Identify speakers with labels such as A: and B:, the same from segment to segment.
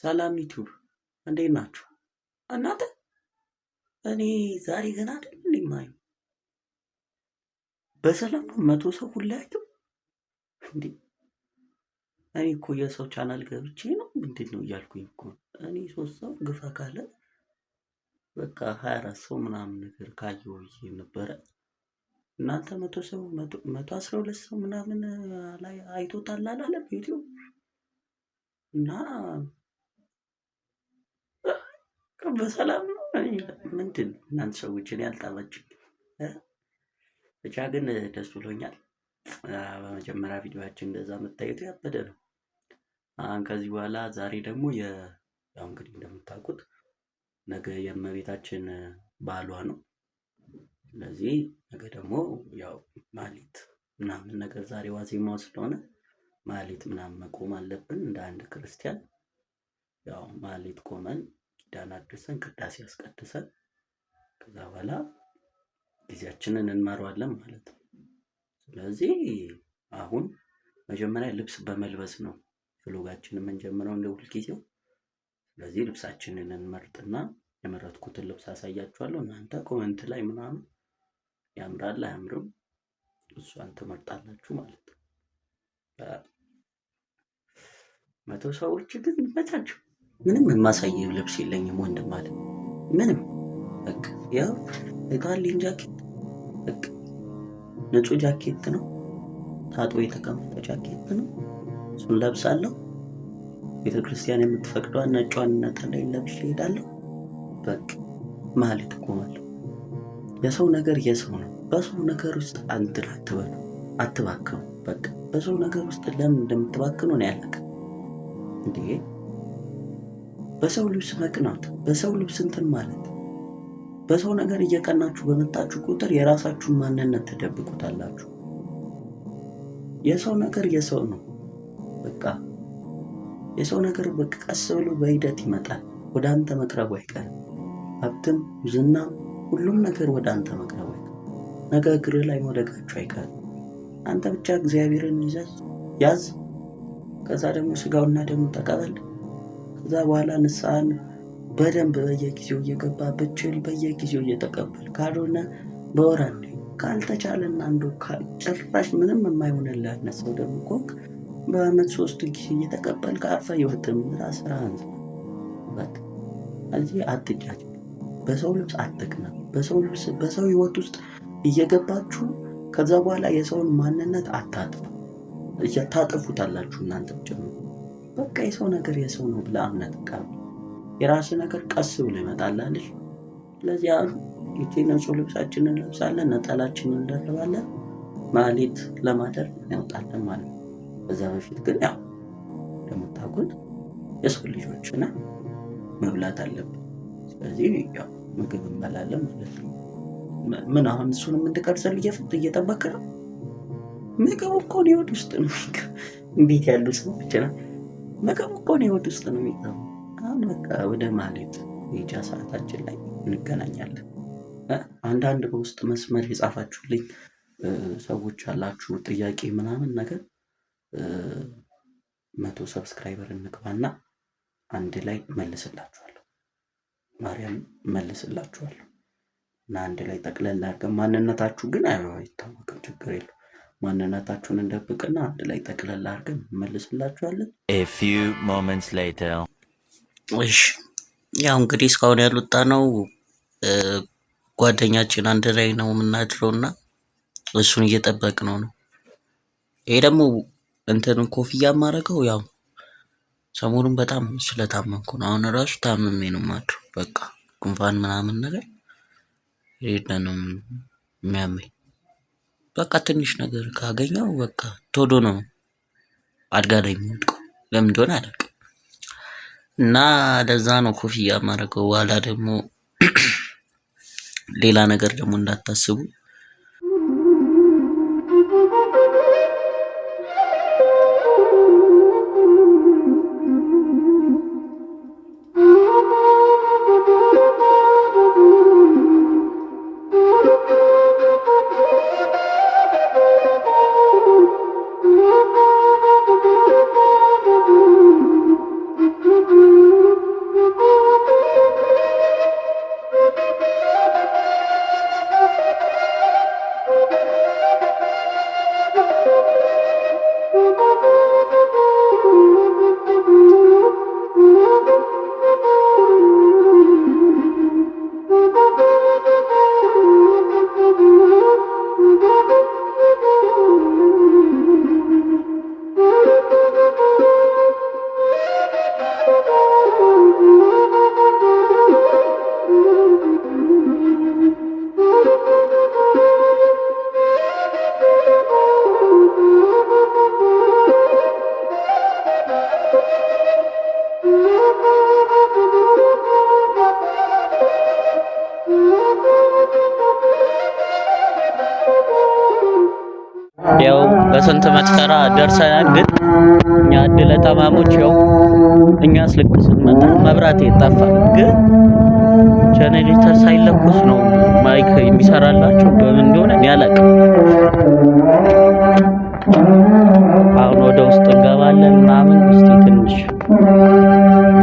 A: ሰላም ዩቲዩብ እንዴት ናችሁ? እናንተ እኔ ዛሬ ገና አይደል እንዴ የማየው? በሰላም ነው 100 ሰው ሁላ ያየው እንዴ? እኔ እኮ የሰው ቻናል ገብቼ ነው ምንድን ነው እያልኩኝ እኮ እኔ 3 ሰው ግፋ ካለ በቃ 24 ሰው ምናምን ነገር ካየው ብዬ ነበረ። እናንተ 100 ሰው 112 ሰው ምናምን ላይ አይቶታል አላለም ዩቲዩብ እና በሰላም ነው። ምንድን እናንተ ሰዎችን ያልጣማችሁ ብቻ ግን ደስ ብሎኛል። በመጀመሪያ ቪዲዮአችን እንደዛ መታየቱ ያበደ ነው። ከዚህ በኋላ ዛሬ ደግሞ ያው እንግዲህ እንደምታውቁት ነገ የእመቤታችን በዓሏ ነው። ስለዚህ ነገ ደግሞ ያው ማህሌት ምናምን ነገር ዛሬ ዋዜማው ስለሆነ ማህሌት ምናምን መቆም አለብን እንደ አንድ ክርስቲያን። ያው ማህሌት ቆመን ኪዳን አድርሰን ቅዳሴ ያስቀድሰን ከዛ በኋላ ጊዜያችንን እንማረዋለን ማለት ነው። ስለዚህ አሁን መጀመሪያ ልብስ በመልበስ ነው ፍሎጋችንን የምንጀምረው እንደ ሁልጊዜው። ስለዚህ ልብሳችንን እንመርጥና የመረጥኩትን ልብስ አሳያችኋለሁ። እናንተ ኮሜንት ላይ ምናምን ያምራል አያምርም እሷን ትመርጣላችሁ ማለት ነው። 100 ሰዎች ግን ይመቻችሁ። ምንም የማሳየው ልብስ የለኝም ወንድም ማለት ምንም በቃ ያው የካሊን ጃኬት በቃ ንጹህ ጃኬት ነው፣ ታጥቦ የተቀመጠ ጃኬት ነው። እሱን ለብሳለሁ። ቤተክርስቲያን የምትፈቅደዋን ነጯን ነጠላ ለብሼ እሄዳለሁ። በቃ ማህሌት እቆማለሁ። የሰው ነገር የሰው ነው። በሰው ነገር ውስጥ አንድን አትበሉ፣ አትባክኑ። በቃ በሰው ነገር ውስጥ ለምን እንደምትባክኑ ነው ያለቀ እንዴ። በሰው ልብስ መቅናት፣ በሰው ልብስ እንትን ማለት፣ በሰው ነገር እየቀናችሁ በመጣችሁ ቁጥር የራሳችሁን ማንነት ትደብቁታላችሁ። የሰው ነገር የሰው ነው። በቃ የሰው ነገር በቃ ቀስ ብሎ በሂደት ይመጣል። ወደ አንተ መቅረቡ አይቀርም። ሀብትም ዝናም ሁሉም ነገር ወደ አንተ መቅረቡ አይቀርም። ነገ እግርህ ላይ መውደቃችሁ አይቀርም። አንተ ብቻ እግዚአብሔርን ያዝ። ከዛ ደግሞ ስጋውና ደሙ ተቀበል። ከዛ በኋላ ንስሐን በደንብ በየጊዜው እየገባ ብችል በየጊዜው እየተቀበል፣ ካልሆነ በወር አንዴ፣ ካልተቻለና አንዱ ጭራሽ ምንም የማይሆንልህ አይነት ሰው ደግሞ ኮክ በአመት 3 ጊዜ እየተቀበል ከአርፈ ይወጥም ራስህን በቃ እዚህ አትጃጅ። በሰው ልብስ አትቅና። በሰው ልብስ በሰው ህይወት ውስጥ እየገባችሁ ከዛ በኋላ የሰውን ማንነት አታጥፉ። ታጥፉታላችሁ እናንተ ጭምር። በቃ የሰው ነገር የሰው ነው ብለህ አምነህ ተቀበል። የራስ ነገር ቀስ ብሎ ይመጣልሽ። ስለዚህ አሁን ንጹህ ልብሳችንን እንለብሳለን፣ ነጠላችንን እንደርባለን፣ ማህሌት ለማደር እንወጣለን ማለት ነው። በዛ በፊት ግን ያው እንደምታውቁት የሰው ልጆች ነን፣ መብላት አለብን። ስለዚህ ያው ምግብ እንበላለን ማለት ነው። ምን አሁን እሱንም እንድቀርጸል እየጠበቅ ነው። ምግብ እኮ ነው የሆድ ውስጥ ነው። ቤት ያሉ ሰዎች ነው ምግብ እኮ ነው የሆድ ውስጥ ነው የሚገባው። አሁን በቃ ወደ ማህሌት ሄጃ ሰዓታችን ላይ እንገናኛለን። አንዳንድ በውስጥ መስመር የጻፋችሁልኝ ሰዎች አላችሁ ጥያቄ ምናምን ነገር 100 ሰብስክራይበር እንግባና አንድ ላይ መልስላችኋለሁ። ማርያም መልስላችኋለሁ እና አንድ ላይ ጠቅለል አድርገን ማንነታችሁ ግን አይታወቅም፣ ችግር የለው። ማንነታችሁን እንደብቅና አንድ ላይ ጠቅለል አድርገን መልስላችኋለን።
B: A few moments later
A: እሺ ያው እንግዲህ እስካሁን ያልወጣ ነው ጓደኛችን አንድ ላይ ነው የምናድረውና እሱን እየጠበቅነው ነው። ይሄ ደግሞ እንትን ኮፍያ ማረገው ያው ሰሞኑን በጣም ስለታመምኩ ነው። አሁን ራሱ ታምሜ ነው የማድረው። በቃ ጉንፋን ምናምን ነገር ነው የሚያመኝ። በቃ ትንሽ ነገር ካገኘው በቃ ቶሎ ነው አልጋ ላይ የሚወድቀው። ለምን እንደሆነ አላውቅም። እና ለዛ ነው ኮፍያ ማረገው። በኋላ ደግሞ ሌላ ነገር ደግሞ እንዳታስቡ።
C: ያው በስንት መከራ ደርሰናል። ግን እኛ እድለ ጠማሞች ያው እኛስ ልክ ስንመጣ መብራት ጠፋ። ግን ጀነሬተር ሳይለኩስ ነው ማይክ የሚሰራላቸው። በምን እንደሆነ እኔ አላውቅም። አሁን ወደ ውስጥ እንገባለን ምናምን። እስቲ ትንሽ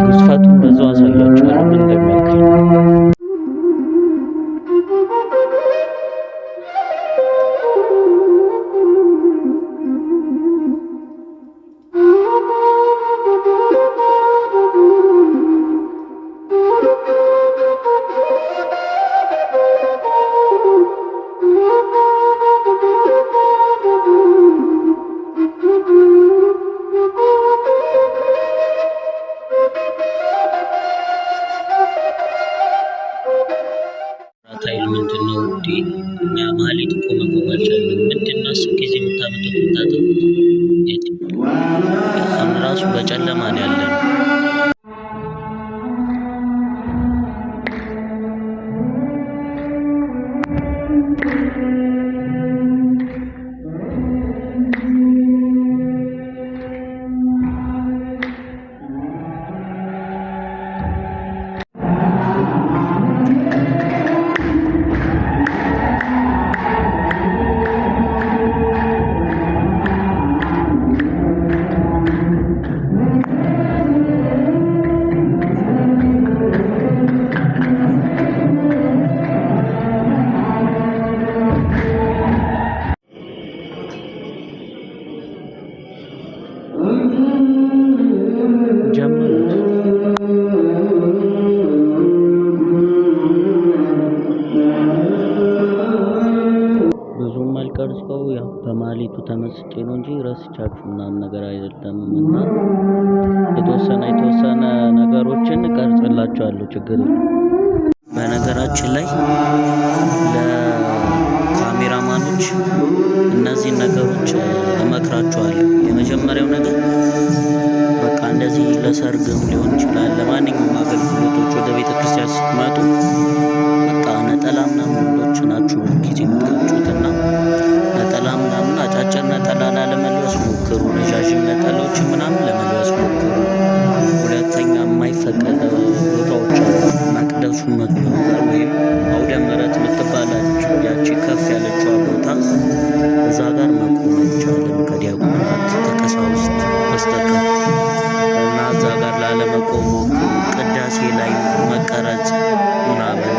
C: ግዝፈቱን በዛው አሳያችኋለሁ ምን እንደሚያክል። ታይል ምንድነው እንዴ? እኛ ማህሌት እኮ መቆም አልቻልንም። ምንድነው 10 ጊዜ የምታመጡት የምታጠፉት? አሁን ራሱ በጨለማ ነው ያለነው። ብዙም አልቀርጸው ያው በማህሌቱ ተመስጬ ነው እንጂ ረስቻችሁ ምናምን ነገር አይደለም። እና የተወሰነ ነገሮችን እቀርጽላችኋለሁ፣ ችግር የለም። በነገራችን ላይ ለካሜራማኖች እነዚህን ነገሮች እመክራችኋለሁ። የመጀመሪያው ነገር በቃ እንደዚህ ለሰርግም ሊሆን ይችላል፣ ለማንኛውም አገልግሎቶች ወደ ቤተክርስቲያን ስትመጡ በቃ ነጠላ ምናምን ወንዶች ናችሁ ጊዜ የምትቀጩትና ነጠላ ምናምን አጫጭር ነጠላ ላለመልበስ ሞክሩ። ረዣዥም ነጠላዎችን ምናምን ለመልበስ ሞክሩ። ሁለተኛ የማይፈቀድ ቦታዎች አሉ። መቅደሱ መግቢያው ጋር ወይም አውደ ምሕረት የምትባላችሁ ያቺ ከፍ ያለችዋ ቦታ እዛ ጋር መቆም አይቻልም ከዲያቆናት ከቀሳውስት በስተቀር እና እዛ ጋር ላለመቆም ሞክሩ። ቅዳሴ ላይ መቀረጽ ምናምን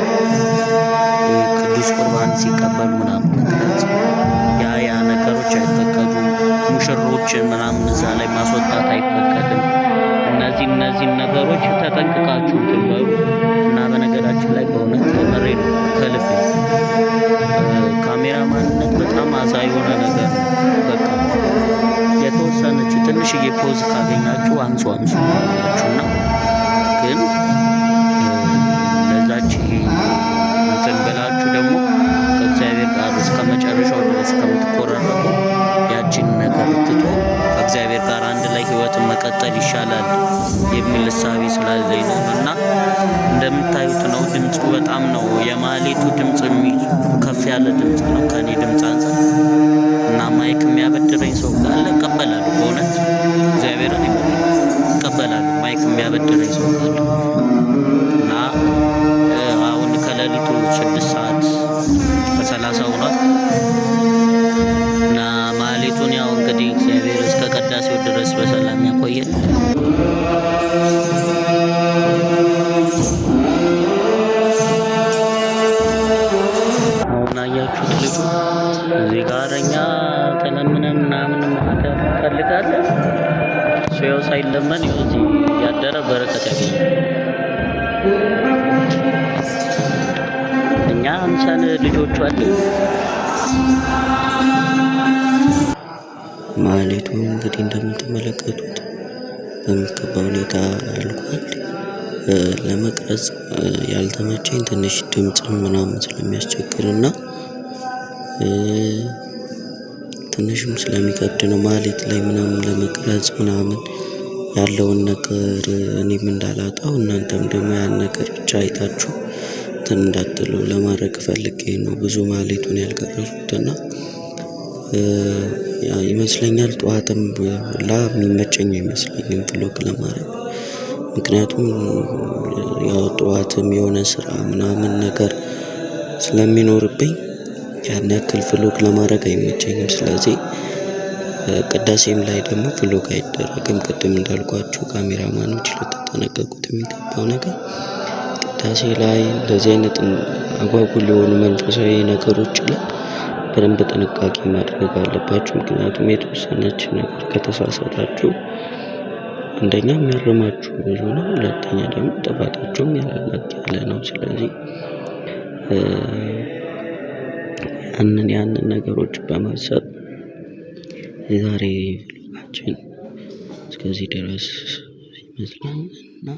C: ቅዱስ ቁርባን ሲቀበሉ ምናምን መቅረጽ ያ ነገሮች አይፈቀዱም። ሙሽሮችን ምናምን እዛ ላይ ማስወጣት አይፈቀድም። እነዚህ ነገሮች ተጠንቅቃችሁ ትበሉ እና በነገራችን ላይ በእውነት መሬ ነው ከልብ ካሜራማንነት በጣም አዛ የሆነ ነገር ነው። በቃ የተወሰነች ትንሽዬ ፖዝ ካገኛችሁ አንሱ ናችሁና ግን ለዛች እንትን ብላችሁ ደግሞ ከእግዚአብሔር ጋር እስከ መጨረሻው ድረስ ከምትቆራረጡ ያችን ነገር ትቶ ከእግዚአብሔር ጋር አንድ ላይ ህይወትን መቀጠል ይሻላል የሚል እሳቤ ስላለኝ ነው። እና እንደምታዩት ነው ድምፁ በጣም ነው የማህሌቱ ድምፅ ከፍ ያለ ድምፅ ነው ከኔ ድምፅ አንፃር። እና ማይክ የሚያበድረኝ ሰው ካለ እቀበላለሁ። በእውነት እግዚአብሔርን እቀበላለሁ ማይክ የሚያበድረኝ ሰው ካለ። እና አሁን ከሌሊቱ 6 ሰዓት ከ30 ሆኗል። እና ማህሌቱን ያው እንግዲህ እግዚአብሔር እስከ ቅዳሴው ድረስ በሰላም ያቆየን። አሁን አያችሁት ልጁ እዚህ ጋር እኛ ተለምነን ምናምን ማደር እንፈልጋለን። እሱ ያው ሳይለመን ያው እዚህ ያደረ በረከት ያገኛል። እኛ 50 ልጆቹ አለን። ማህሌቱ እንግዲህ እንደምትመለከቱት በሚገባ ሁኔታ አልቋል። ለመቅረጽ ያልተመቸኝ ትንሽ ድምጽ ምናምን ስለሚያስቸግርና ትንሽም ስለሚከብድ ነው። ማህሌት ላይ ምናምን ለመቅረጽ ምናምን ያለውን ነገር እኔም እንዳላጣው እናንተም ደግሞ ያን ነገር ብቻ አይታችሁ እንትን እንዳትሉ ለማድረግ ፈልጌ ነው ብዙ ማህሌቱን ያልቀረጹትና ይመስለኛል ጠዋትም ሁላ የሚመቸኝ አይመስለኝም ቭሎግ ለማድረግ። ምክንያቱም ያው ጠዋትም የሆነ ስራ ምናምን ነገር ስለሚኖርብኝ ያን ያክል ቭሎግ ለማድረግ አይመቸኝም። ስለዚህ ቅዳሴም ላይ ደግሞ ቭሎግ አይደረግም። ቅድም እንዳልኳችሁ ካሜራማኖች ልትጠነቀቁት የሚገባው ነገር ቅዳሴ ላይ እንደዚህ አይነት አጓጉል የሆኑ መንፈሳዊ ነገሮች ላይ በደንብ ጥንቃቄ ማድረግ አለባችሁ። ምክንያቱም የተወሰነች ነገር ከተሳሳታችሁ አንደኛ የሚያርማችሁ ብዙ ነው፣ ሁለተኛ ደግሞ ጥፋታችሁም ያለ ነው። ስለዚህ ያንን ነገሮች በማሰብ የዛሬ ቭሎጋችን እስከዚህ ድረስ ይመስላል እና